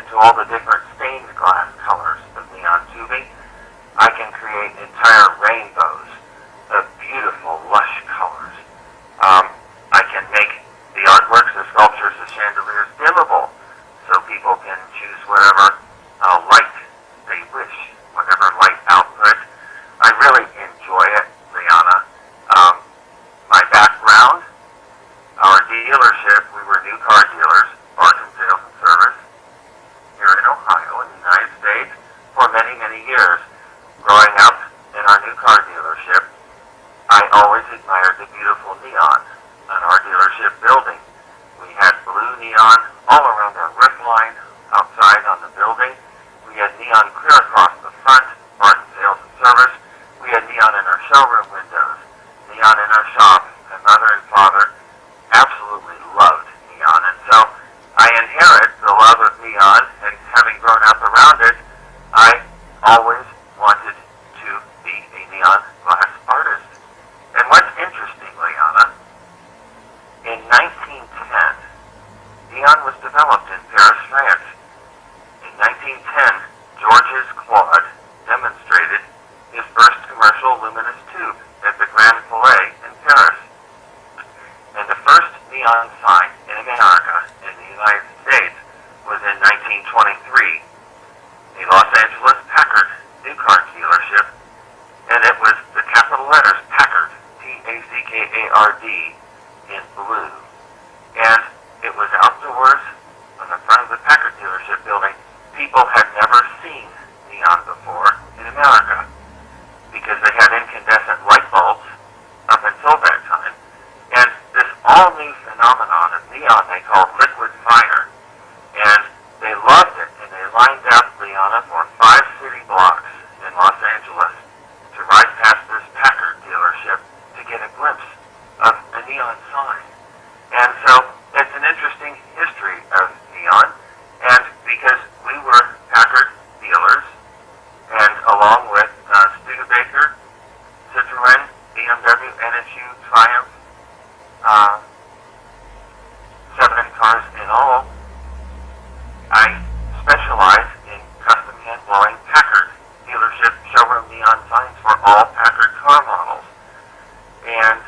into all the different stained glass colors of neon tubing, I can create entire rainbows of beautiful, lush colors. I can make the artworks, the sculptures, the chandeliers dimmable, so people can choose whatever light they wish, whatever light output. I really enjoy it, Liana. My background, our dealership, we were new car dealers, Barton Sales and Service, here in Ohio, in the United States, for many, many years. Growing up in our new car dealership, I always admired the beautiful neon on our dealership building. We had blue neon all around our roof line, outside on the building. We had neon clear across the front, Barton Sales and Service. We had neon in our showroom windows, neon in our shop. My mother and father absolutely loved neon, and so I inherit the love of neon, and having grown up around it, I always wanted to be a neon glass artist. And what's interesting, Liana, in 1910, neon was developed in Paris, France. In 1910, Georges Claude demonstrated his first commercial luminous tube at the Grand Palais in Paris. And the first neon sign in America, in the United States, was in 1923. The Los Angeles Packard new car dealership, and it was the capital letters Packard, P-A-C-K-A-R-D, in blue. And it was outdoors on the front of the Packard dealership building. People had never seen neon before in America because they had incandescent light bulbs up until that time. And this all-new phenomenon of neon they called liquid fire. And they loved it, and they lined up, Liana, for 5 city blocks in Los Angeles to ride past this Packard dealership to get a glimpse of a neon sign. And so it's an interesting history of neon, and because we were Packard dealers, and along with Studebaker, Citroen, BMW, NSU, Triumph, 7 cars in all, I specialize in custom hand-blowing Packard dealership showroom neon signs for all Packard car models. And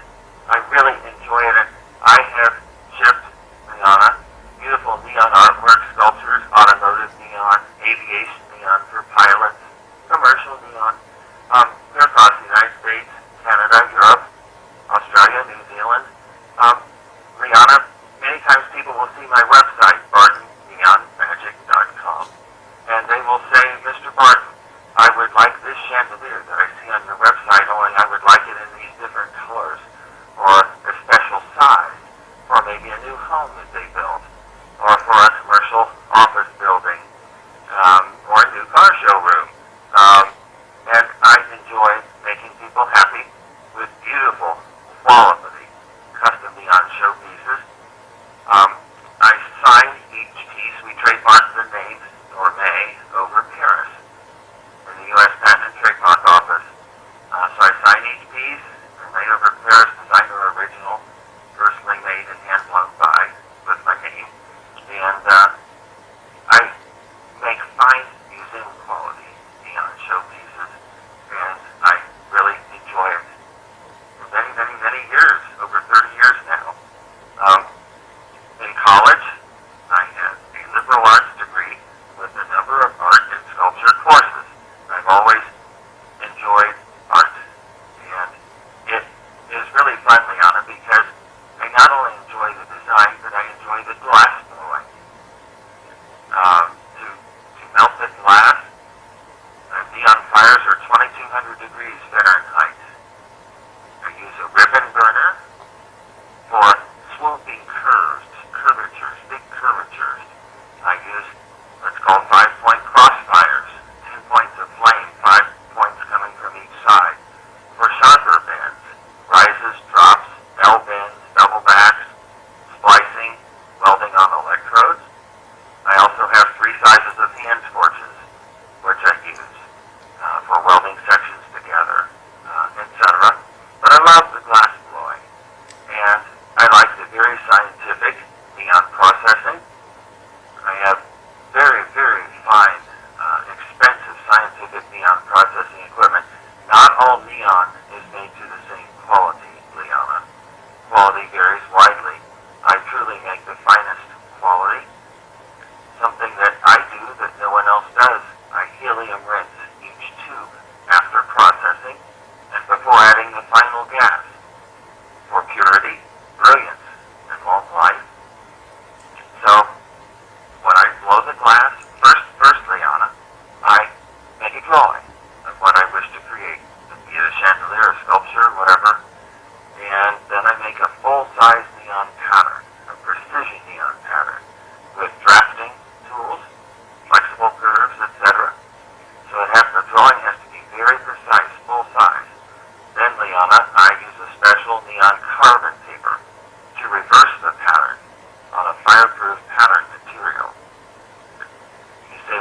I really enjoy it. And I have shipped, Liana, beautiful neon artwork, sculptures, automotive neon, aviation neon for pilots, commercial neon, clear across the United States, Canada, Europe, Australia, New Zealand. Liana, many times people will see my website, bartonneonmagic.com, and they will say, Mr. Barton, I would like this chandelier that I see on your website, only I would like it in these different colors, or a special size, for maybe a new home that they build, or for a commercial office building, or a new car show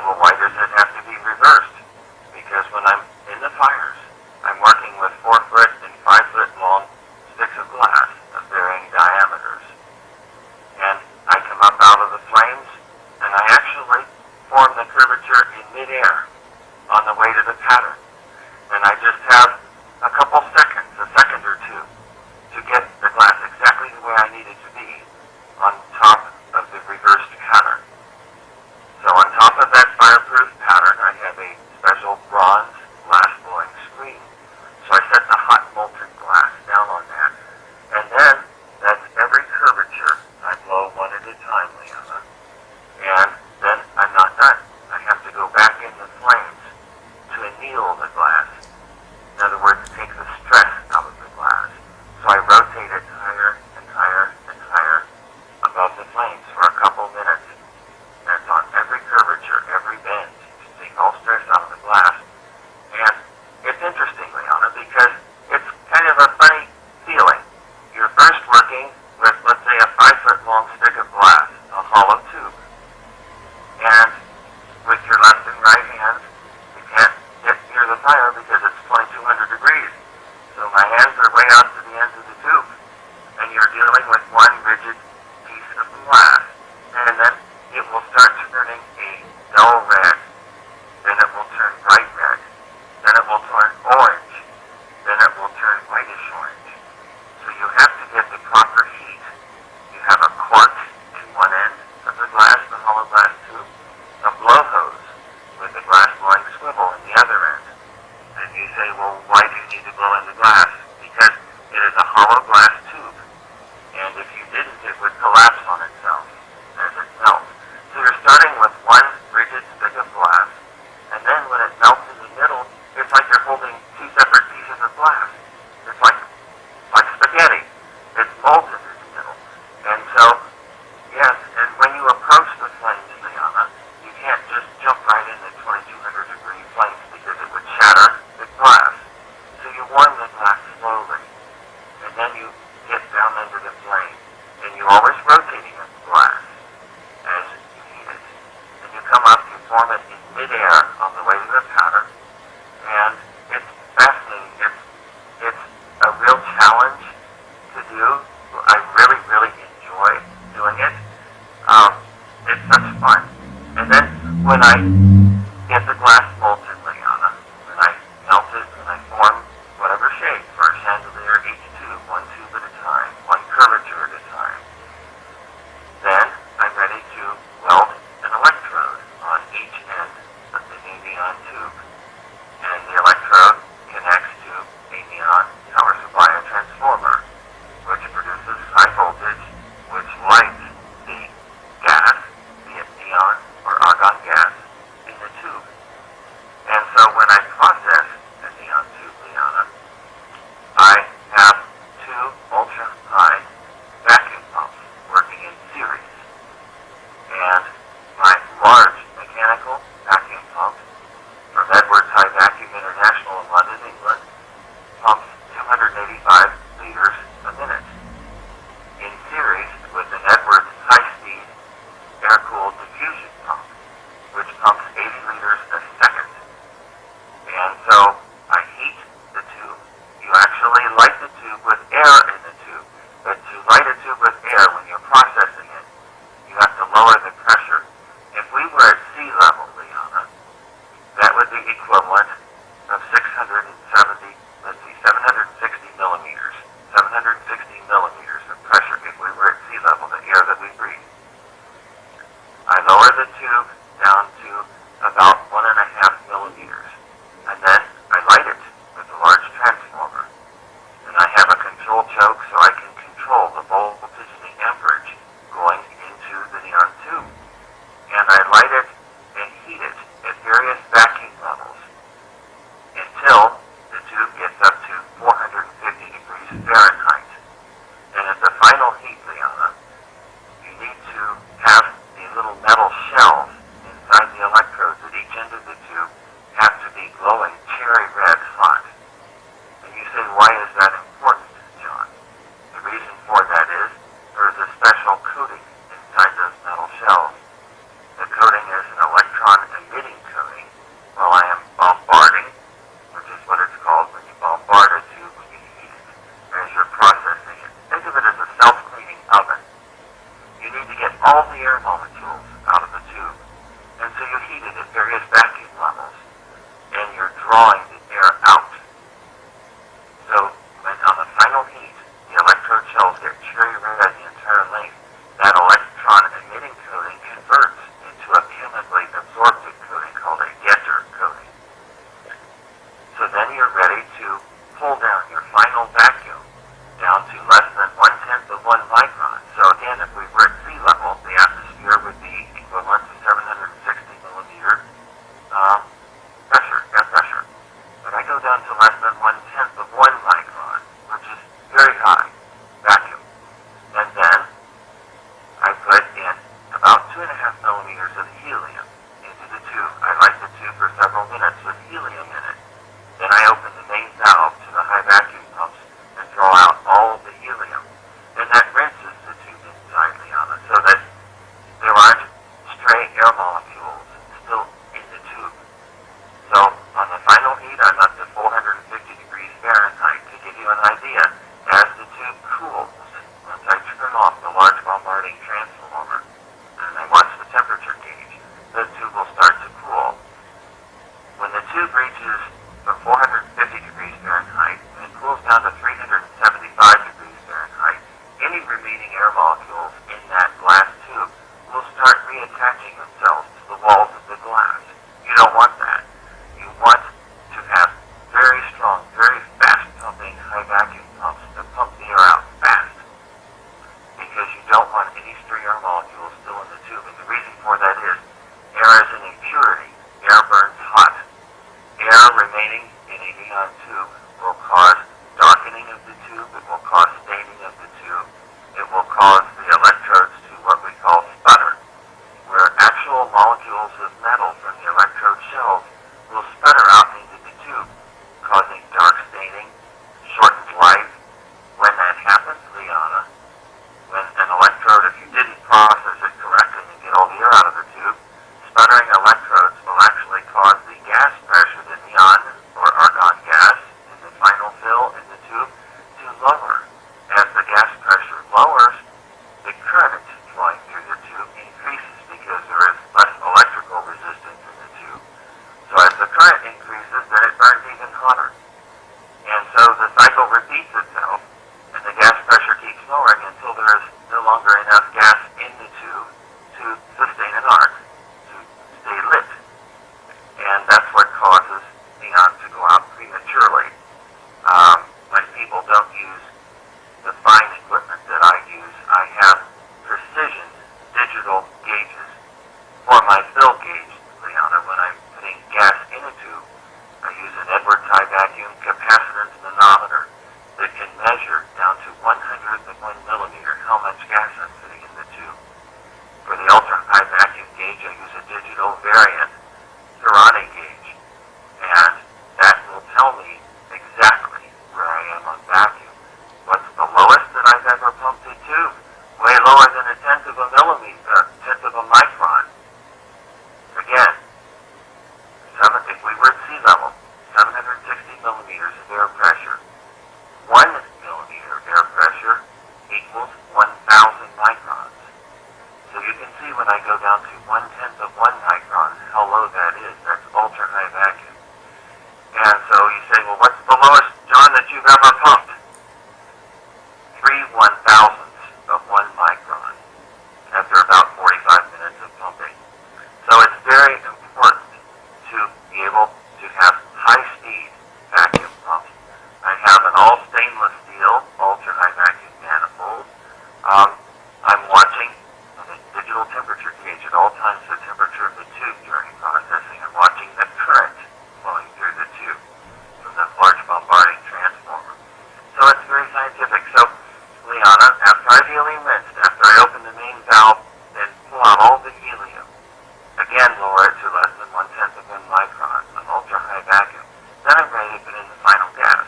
well, why does it have to be reversed? Because when I'm in the fires, I'm working with 4-foot and 5-foot long sticks of glass of varying diameters. And I come up out of the flames, and I actually form the curvature in midair on the way to the pattern. And I just have a couple seconds, a second or two, to get the glass exactly the way I need it to be on top of the reversed pattern. So on top of that fireproof pattern, I have a special bronze glass blowing screen. So I set the hot molten glass down on that. And then that's every curvature. I blow one at a time, Liana. And then I'm not done. I have to go back in the flames to anneal the glass. In other words, take the stress out of the glass. So I rotate it higher and higher and higher above the flames for a couple minutes. That's on every curvature, every bend, to take all stress out of the glass. And it's interesting, Liana, because it's kind of a funny feeling. You're first working with, let's say, a 5-foot long stick of glass, a hollow tube. And with your left and right hands, you can't get near the fire because it's 2200 degrees. So my hands are way out to the ends of the tube. And you're dealing with one rigid piece of glass. And then it will start turning a dull red. Then it will turn bright red. Then it will turn orange. Then it will turn whitish orange. So you have to get the proper heat. You have a quartz in one end of the glass, the hollow glass tube, a blow hose with a glass blowing swivel in the other end. And you say, well, why do you need to blow in the glass? Because it is a hollow glass tube. And if you didn't, it would collapse on itself as it melts. So you're starting with one rigid stick of glass, and then when it melts in the middle, it's like you're holding two separate pieces of glass. It's like spaghetti. It's molten in the middle. And so, yes, and when you approach the flames, Liana, you can't just jump right into 2200 degree flames because it would shatter the glass. So you warm the glass slowly, and then you get down under the flame, and you're always rotating the glass as you heat it. Then you come up, you form it in midair on the way to the pattern, and it's fascinating. It's a real challenge to do. I really, really enjoy doing it. It's such fun. And then when I get the glass molten, Liana, when I melt it and I form whatever shape for a chandelier, each tube, one tube at a time, one curvature at a time, then I'm ready to weld an electrode on each end of the new neon tube. And the electrode connects to a neon power supply and transformer, which produces high voltage, which lights the gas, be it neon or argon gas, in the tube. staining in a neon tube will cause darkening of the tube, it will cause staining of the tube, it will cause the electrodes to what we call sputter, where actual molecules of metal from the electrode shells will sputter out into the tube, causing dark staining, shortened life. When that happens, Liana, when an electrode, if you didn't process it correctly and get all the air out of the tube, sputtering electrodes will actually cause the gas pressure, the neon or argon gas in the final fill in the tube, to lower. As the gas pressure lowers, the current flowing through the tube increases because there is less electrical resistance in the tube. So as the current increases, then it burns even hotter. And so the cycle repeats itself, and the gas pressure keeps lowering until there is no longer enough gas in the tube to sustain an arc, to stay lit. And that's what causes neon to go out prematurely. When people don't use the fine equipment that I use, I have precision digital gauges for my fill gauge, Liana. When I'm putting gas in a tube, I use an Edwards high vacuum capacitance manometer that can measure down to 1/100 of 1 millimeter how much gas I'm putting in the tube. For the ultra high vacuum gauge, I use a digital variant Serrani gauge, and that will tell me exactly where I am on vacuum. What's the lowest that I've ever pumped a tube? Way lower than a tenth of a millimeter, tenth of a micron. Again, if we were at sea level, 760 millimeters of air pressure, 1 millimeter of air pressure equals 1,000 microns. So you can see when I go down to 1/10 of 1 micron, how low that is. That's ultra high vacuum. And so you say, well, what's the lowest, John, that you've ever pumped? 3/1000ths of 1 micron after about 45 minutes of pumping. So it's very important to be able to have high-speed vacuum pumps. I have an all stainless steel ultra high vacuum manifold. I'm watching the digital temperature gauge at all times the temperature of the tube during processing. I'm watching the current flowing through the tube from the large bombarding transformer. So it's very scientific. So, Liana, after I've helium rinsed, after I open the main valve and pull out all the helium, again lower it to less than 1/10 of 1 micron, an ultra high vacuum, then I'm ready to put in the final gas.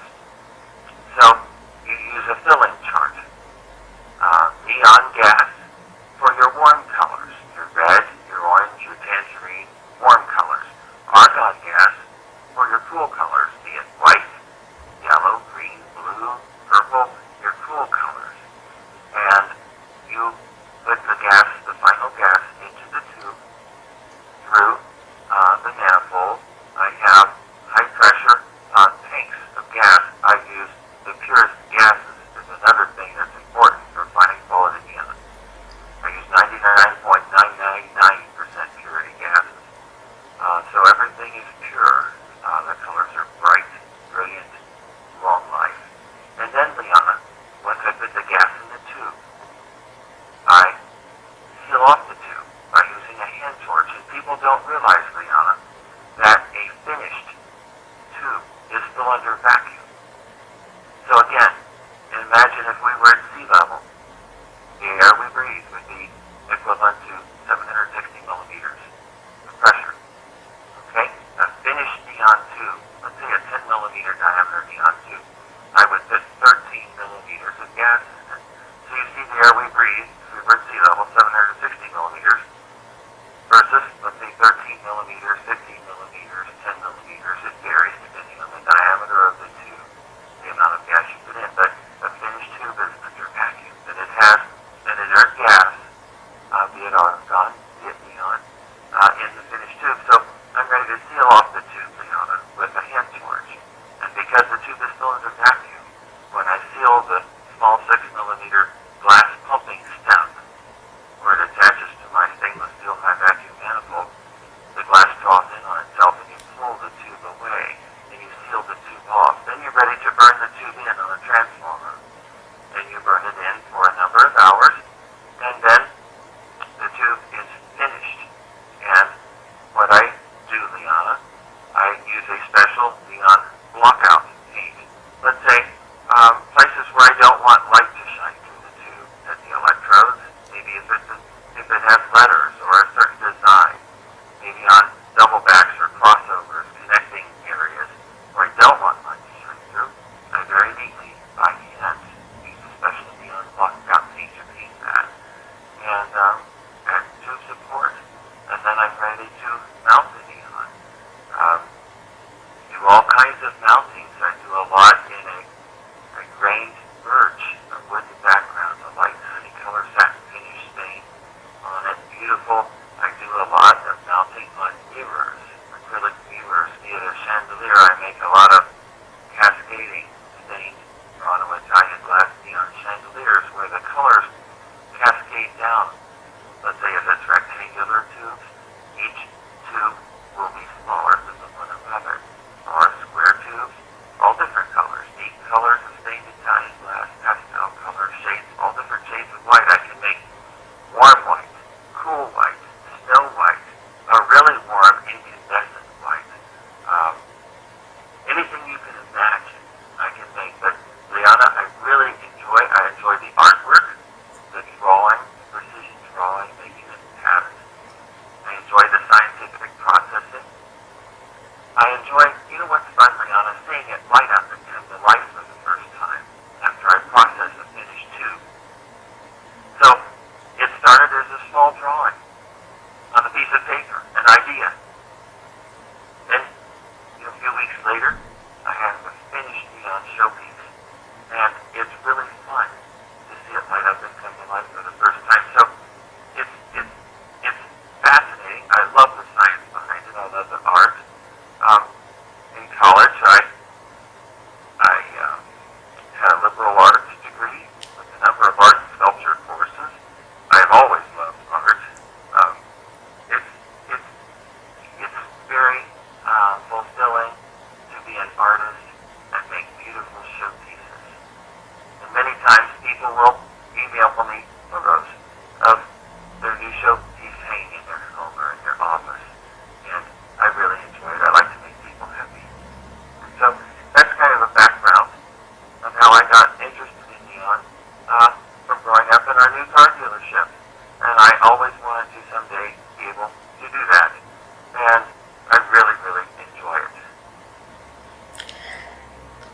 So you use a filling chart. Neon gas for your warm colors, your red, your orange, your tangerine, warm colors. Argon gas for your cool colors, be it white, yellow, green, blue, purple, your cool colors. And you put the gas, the final gas, into the tube through the manifold. I have high pressure tanks of gas. I use the purest gases. Is another thing that's important for finding quality neon. I use 99.999% purity gases. So everything is pure. The colors are bright, brilliant, long life. And then, Liana, once I put the gas in the tube, I seal off the tube by using a hand torch. And people don't realize, Liana, that a finished tube is still under vacuum. So again, imagine if we were at sea level, the air we breathe would be equivalent to 760 millimeters of pressure. Okay? A finished neon tube, let's say a 10 millimeter diameter neon tube, I would put 13 millimeters of gas in it. So you see the air we breathe, if we were at sea level, 760 millimeters, versus, let's say, 13 millimeters, 15 millimeters, 10 millimeters. It varies depending on the diameter of the tube, the amount of gas you put in. But a finished tube is under vacuum, and it has an inert gas, be it argon, be it neon, in the finished tube. So I'm ready to seal off the tube, Liana, with a hand torch. And because the tube is still under vacuum, when I seal the small 6 millimeter glass pumping stem, where it attaches to my stainless steel high vacuum manifold, the glass draws in on itself of mountings, I do a lot in a grained birch, a wooden background, a light honey color satin finish stain on it. Beautiful. I do a lot of mounting on mirrors, acrylic mirrors. Via the chandelier, I make a lot of cascading stained mono Italian glass neon chandeliers where the colors cascade down. Let's say if it's rectangular tubes, each tube will be smaller than the one above it. Or square tubes, all different colors, deep colors of stained Italian glass, pastel colors, shades, all different shades of white. I can make warm white, cool white, snow white, a really warm incandescent white. Anything you can imagine, I can make. But Liana, I enjoy the artwork, the drawing, precision drawing, making it patterns. I enjoy the scientific processing. I enjoy, you know what's fun, Liana, seeing it light up and come to life for the first time after I process a finished tube. So it started as a small drawing on a piece of paper, an idea. Then a few weeks later, I have a finished neon showpiece, and it's really fun to see it light up and come to life for the first time. So it's fascinating. I love the science behind it. I love the art. In college, I had a liberal arts degree with a number of art and sculpture courses. I have always loved art. It's very fulfilling to be an artist and make beautiful showpieces. And many times people will email me photos of their new showpiece hanging in their home or in their office. And I really enjoy it. I like to make people happy. And so that's kind of a background of how I got interested in neon from growing up in our new car dealership. And I always wanted to someday be able to do that. And I really, really enjoy it.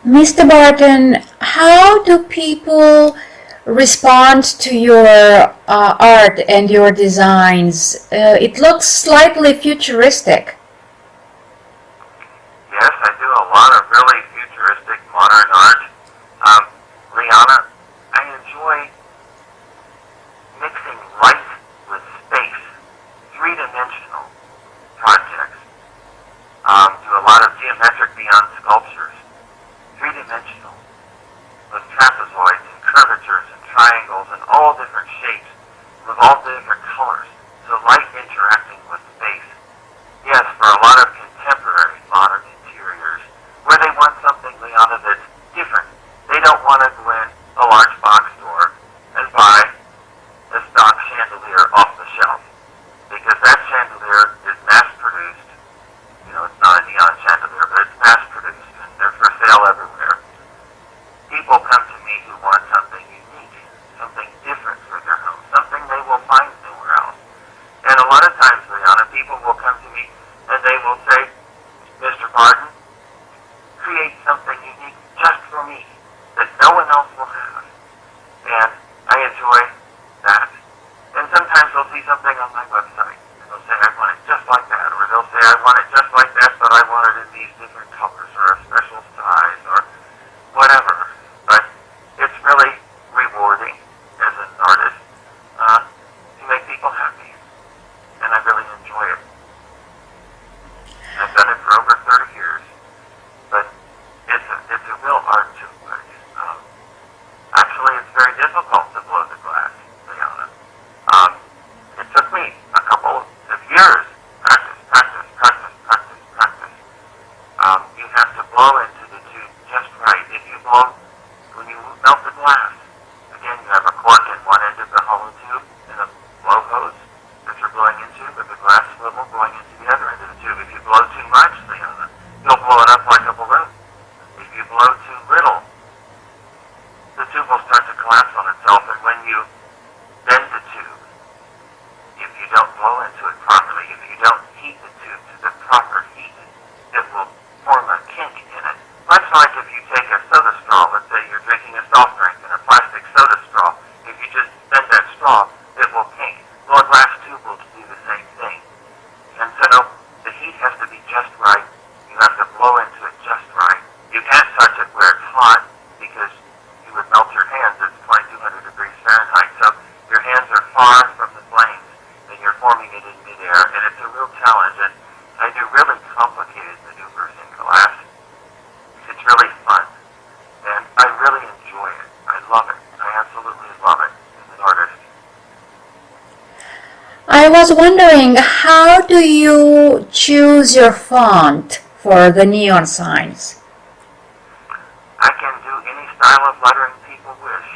Mr. Barton, how do people respond to your art and your designs? It looks slightly futuristic. Yes, I do a lot of really futuristic modern art. Liana, I enjoy mixing light with space, three-dimensional projects. Do a lot of geometric beyond sculptures, three-dimensional, with trapezoids and curvatures and triangles and all different shapes, with all different colors. So light interacting with space. Yes, for a lot of contemporary modern interiors, where they want something, Liana, that's different. They don't want to go in a large box store and buy a stock chandelier off the shelf, because that chandelier is mass-produced. You know, it's not a neon chandelier, but it's mass-produced, and they're for sale everywhere. People come to me who want something unique, something different for their home, something they will find nowhere else. And a lot of times, Liana, people will come to me and they will say, Mr. Barton, create something unique just for me that no one else will have. And I enjoy that. And sometimes they'll see something on my website and they'll say, I want it just like that. Or they'll say, I want it just like that, but I want it in these different colors or a special size or whatever. But it's really rewarding as an artist to make people happy. And I really enjoy it. I've done it for over 30 years, but it's a real art to it. Actually, it's very difficult to blow the glass, to be honest. It took me a couple of years, practice. You have to blow into the tube just right. If you blow, when you melt the glass, again, you have a cork in one end of the hollow tube and a blow hose that you're blowing into, but the glass swivel going into the other end of the tube. If you blow too much, Liana, you'll blow it up like a balloon. If you blow too little, the tube will start to collapse on itself, and when you bend the tube, if you don't blow into it properly, if you don't heat the tube to the proper heat, it will form a kink in it, was wondering, how do you choose your font for the neon signs? I can do any style of lettering people wish.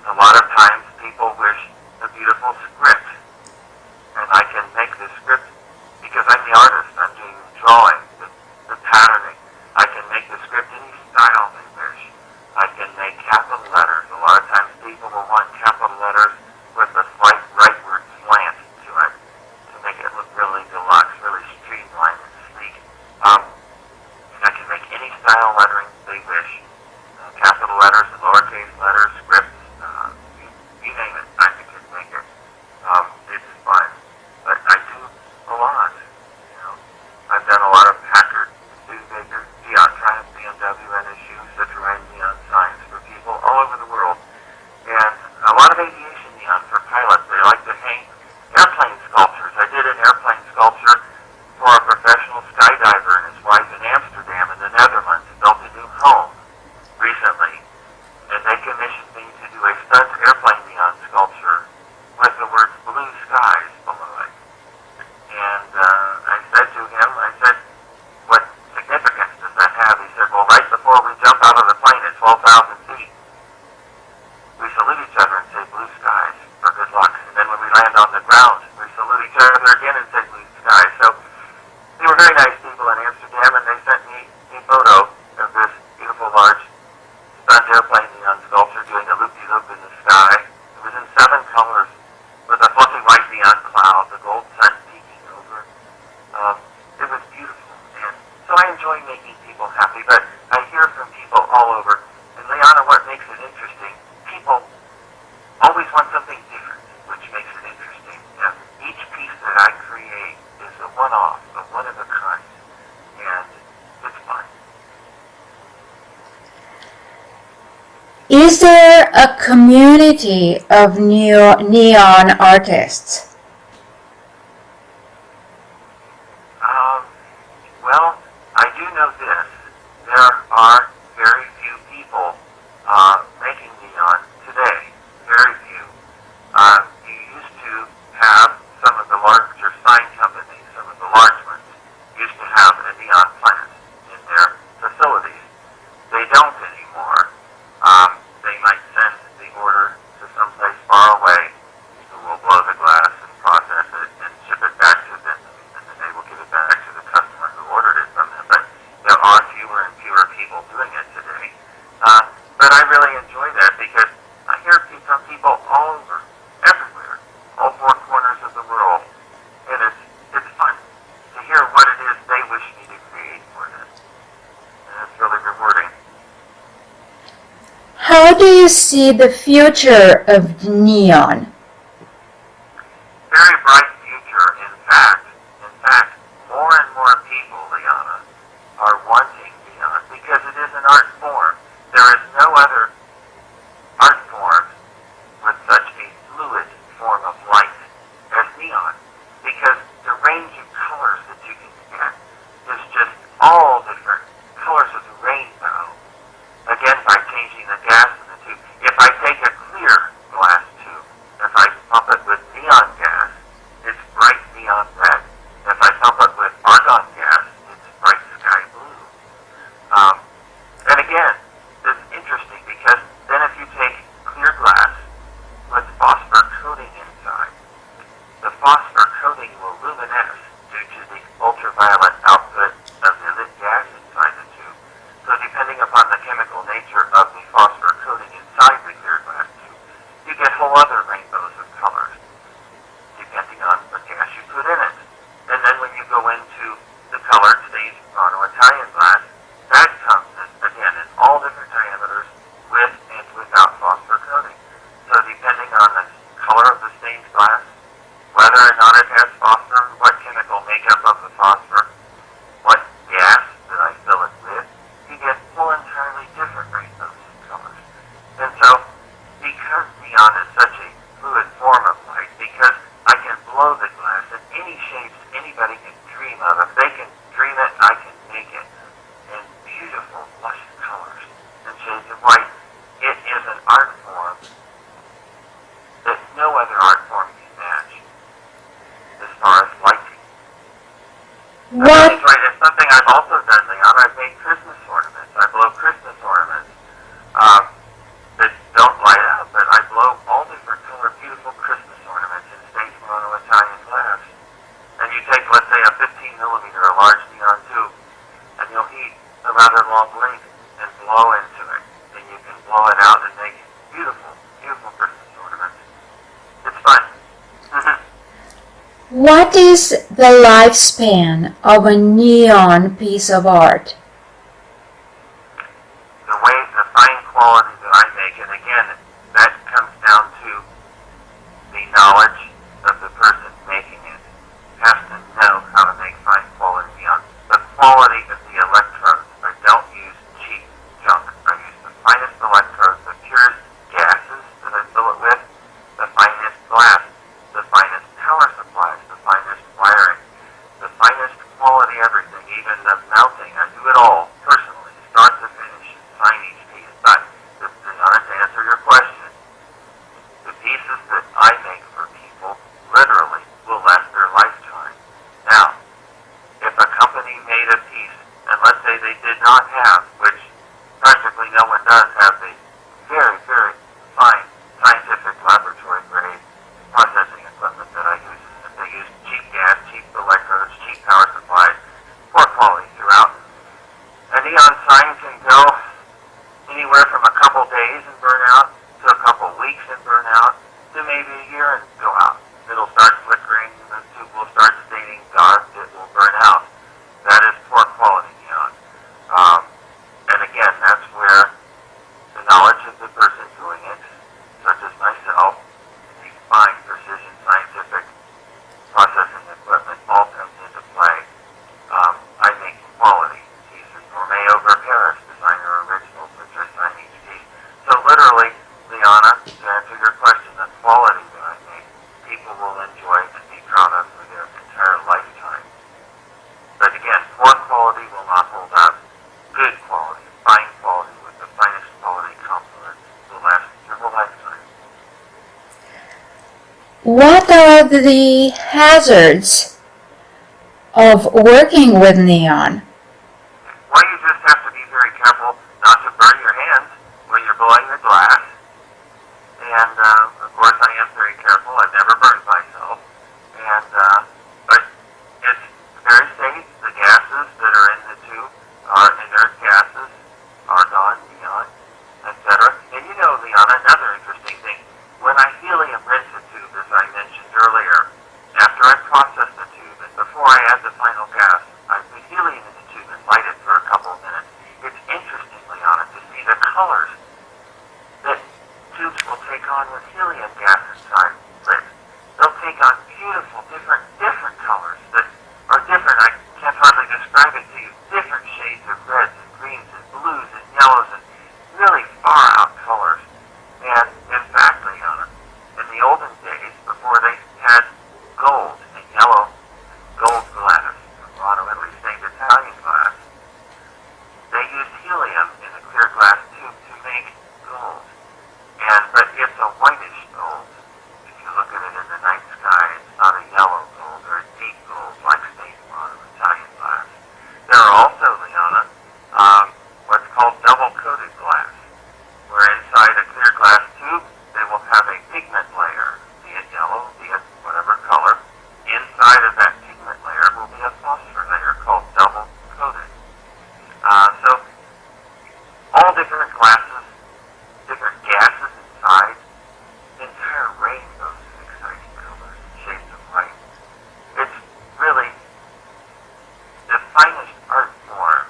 A lot of times people wish a beautiful script, and I can make the script because I'm the artist. I'm doing the drawing, the patterning. I can make the script any style they wish. I can make capital letters. A lot of times people will want capital letters with a slight rightward slant to it to make it look really deluxe, really streamlined and sleek. And I can make any style lettering they wish. Capital letters, lowercase letters, scripts, you name it. I can make it. It's fun. But I do a lot. I've done a lot of Packard, Studebaker, Fiat, Triumph, BMW, NSU, Citroën neon signs for people all over the world. And a lot of aviation neon for pilots. They like to hang airplane sculptures. I did an airplane sculpture for a professional skydiver and his wife in Amsterdam in the Netherlands. He built a new home recently, and they commissioned me to do a stunt airplane neon sculpture with the words blue skies below it. And I said to him, what significance does that have? He said, well, right before we jump out of the plane at 12,000 feet, we salute each other and say blue skies for good luck. And then when we land on the ground, we salute each other again and say blue skies. So they were very nice people in Amsterdam, and they sent me a photo of this beautiful large stunt airplane neon sculpture doing a loop-de-loop in the sky. It was in 7 colors with a fluffy white neon cloud, the gold sun peeking over. It was beautiful, and so I enjoy making people happy, but I hear from people all over, and Liana, what makes it interesting, people always want something different, which makes it interesting. Each piece that I create is a one-off, a one-of-a-kind, and it's fun. Is there a community of neon artists? Well, I do know this. There are very few people making neon today. Very few. You used to have some of the larger sign companies, some of the large ones, used to have a neon plant in their facilities. They don't anymore. They might send the order to someplace far away who will blow the glass and process it and ship it back to them, and then they will give it back to the customer who ordered it from them. But there are fewer and fewer people doing it today. But I really enjoy that because I hear from people all over, everywhere, all 4 corners of the world, and it's fun to hear what it is they wish me to create for them. And it's really rewarding. How do you see the future of neon? Very bright future, in fact. In fact, more and more people, Liana, are wanting neon because it is an art form. There is no other art form with such a fluid form of light as neon, because the range of colors that you can get is just all different colors of the rainbow. Again, by changing the gas in the tube. If I take a clear glass tube, if I pump it with neon gas, it's bright neon red. If I pump it with argon gas, it's bright sky blue. And again, it's interesting because then if you take clear glass with phosphor coating inside, the phosphor coating will luminesce due to the ultraviolet output of the lit gas inside the tube. So depending upon the chemical nature of the phosphor coating inside the clear glass tube, you get whole other rainbows of colors, depending on the gas you put in it. And then when you go into the colored stage mono-Italian glass, that comes again in all different diameters with and without phosphor coating. So depending on the color of the stained glass, whether or not it has phosphor, what chemical makeup of the phosphor, what gas that I fill it with, you get 4 entirely different rainbows of colors. And so, because neon is such a fluid form of light, because I can blow the glass in any shapes anybody can dream of, if they can dream it, I can make it. I've also done, Leon, I've made Christmas ornaments. I blow Christmas ornaments that don't light up, but I blow all different color, beautiful Christmas ornaments in stage mono Italian glass. And you take, let's say, a 15 millimeter, a large neon tube, and you'll heat a rather long length and blow into it. And you can blow it out and make beautiful, beautiful Christmas ornaments. It's fun. What is the lifespan of a neon piece of art? The fine quality that I make, and again, that comes down to the knowledge of the person making it. Has to know how to make fine quality neon. The quality of the electrodes. I don't use cheap junk. I use the finest electrodes, the purest gases that I fill it with, the finest glass, the finest power supplies, the finest wiring, the finest quality everything, even the mounting. I do it all personally, start to finish, sign each piece. But to answer your question, the pieces that I make for people literally will last their lifetime. Now, if a company made a piece, and let's say they did not have, which practically no one does, have the very, very fine scientific laboratory grade processing equipment that I use. If they use cheap gas, cheap electrodes, cheap power supplies, poor quality throughout, a neon sign can go anywhere from a couple days and burn out to a couple weeks and burn out to maybe a year and go out. It'll start flickering, the tube will start staining dark, it will burn out. That is poor quality neon. And again, that's where the knowledge of the person doing it, such as myself, the fine precision scientific processing equipment all comes into play. I make quality pieces. Gourmet over Paris, designer originals, which I sign each piece. So literally, Liana, to answer your question, the quality that I make, people will enjoy and be proud of for their entire lifetime. But again, poor quality will not hold up. Good quality, fine quality, with the finest quality complements will last your whole lifetime. What are the hazards of working with neon? Well, you just have to be very careful not to burn your hands when you're blowing the glass. And, of course, I am very careful. I've never burned myself. And, but it's very safe. The gases that are in the tube are inert gases, argon, neon, etc. And you know, Liana, another interesting thing, when I helium rinse a tube, as I mentioned earlier, after I process the tube and before I add the final gas, I put helium in the tube and light it for a couple of minutes. It's interesting, Liana, to see the colors that tubes will take on with helium gas inside lit. They'll take on beautiful, different colors that are different. I can't hardly describe it to you. Different shades of reds and greens and blues and yellows and really far out colors. And in fact, Liana, in the olden days, before they had gold and yellow gold glass, Milano, Italy stained Italian glass, they used helium in a clear glass tube to make gold. But it's a whitish gold. If you look at it in the night sky, it's not a yellow gold or a deep gold like stained Milano Italian glass. There are also, Liana, what's called double-coated glass, where inside a clear glass tube, they will have a pigment layer, be it yellow, be it whatever color. Inside of that pigment layer will be a phosphor layer called double-coated. So all different glasses, different gases inside, entire rainbows of exciting colors and shades of light. It's really the finest art form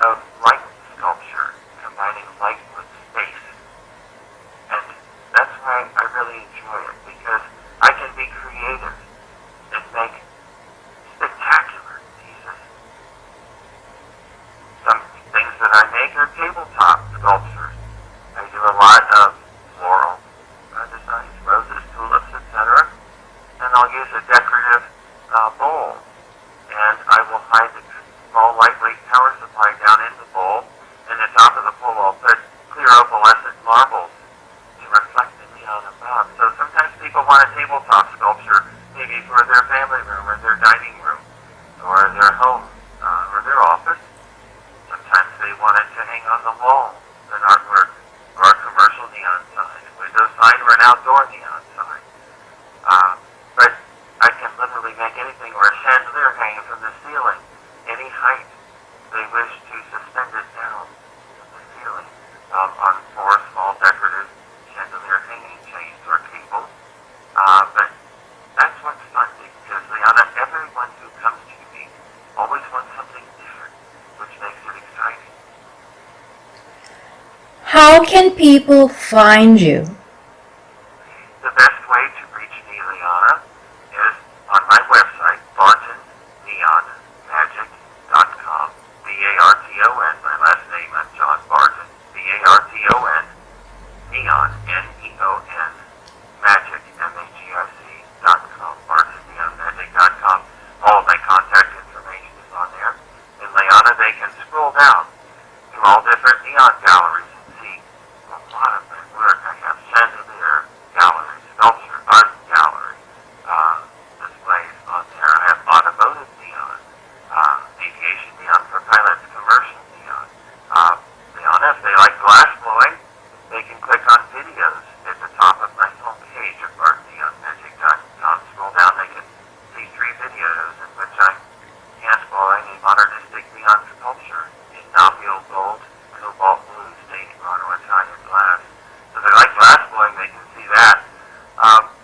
of light sculpture, combining light with space. And that's why I really enjoy it, because I can be creative and make spectacular pieces. Some things that I make are tabletop sculptures. I do a lot of floral designs, roses, tulips, etc. And I'll use a decorative bowl. And I will hide the small lightweight power supply down in the bowl. And the top of the bowl I'll put clear opalescent marbles to reflect the neon above. So sometimes people want a tabletop sculpture, maybe for their family room or their dining room or their home or their wall, an artwork, or a commercial neon sign, a window sign, or an outdoor neon sign. But I can literally make anything, or a chandelier hanging from the ceiling, any height they wish to suspend it down from the ceiling on 4 small decorative chandelier hanging chains or cables. But that's what's fun because Liana, everyone who comes to me always wants something different, which makes it exciting. How can people find you? The best way to reach me, Liana, is on my website, bartonneonmagic.com. B-A-R-T-O-N, my last name, I'm John Barton. B-A-R-T-O-N, neon, N-E-O-N, magic, M-A-G-I-C.com, bartonneonmagic.com. All of my contact information is on there. In Liana, they can scroll down to all different neon galleries and see a lot of my work. I have chandelier gallery, sculpture, art gallery, displays on there. I have automotive neon, aviation neon for pilots, commercial neon. Liana, if they like glass blowing, they can click on videos at the top of my homepage at bartonneonmagic.com. Scroll down, they can see 3 videos in which I'm hand blowing a modernistic neon sculpture in Nobile gold, cobalt blue, stained mono Italian glass. So if they like glass blowing, they can see that.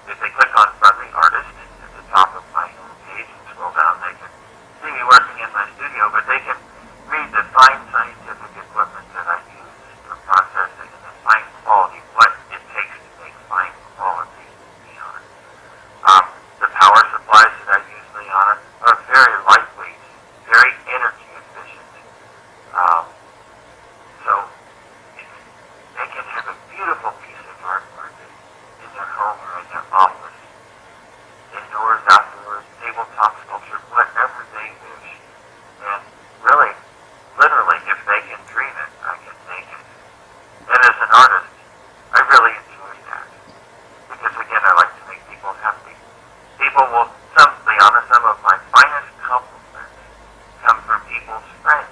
If they click on From the Artist at the top of my homepage and scroll down, they can see me working in my studio, but they can read the fine scientific equipment that I use for processing and the fine quality, what it takes to make fine quality neon. The power supplies that I use, Liana, are very lightweight, very energy efficient. So they can have a beautiful piece of artwork in their home or in their office, indoors, outdoors, tabletop sculpture, whatever they wish. And really, literally, if they can dream it, I can make it. And as an artist, I really enjoy that. Because again, I like to make people happy. People will, Liana, some of my finest compliments come from people's friends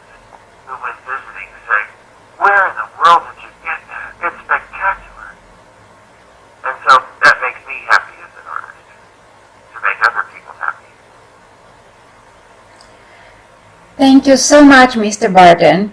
who, when visiting, say, "Where in the world did you get that? It's spectacular." And so that makes me happy as an artist, to make other people happy. Thank you so much, Mr. Barton.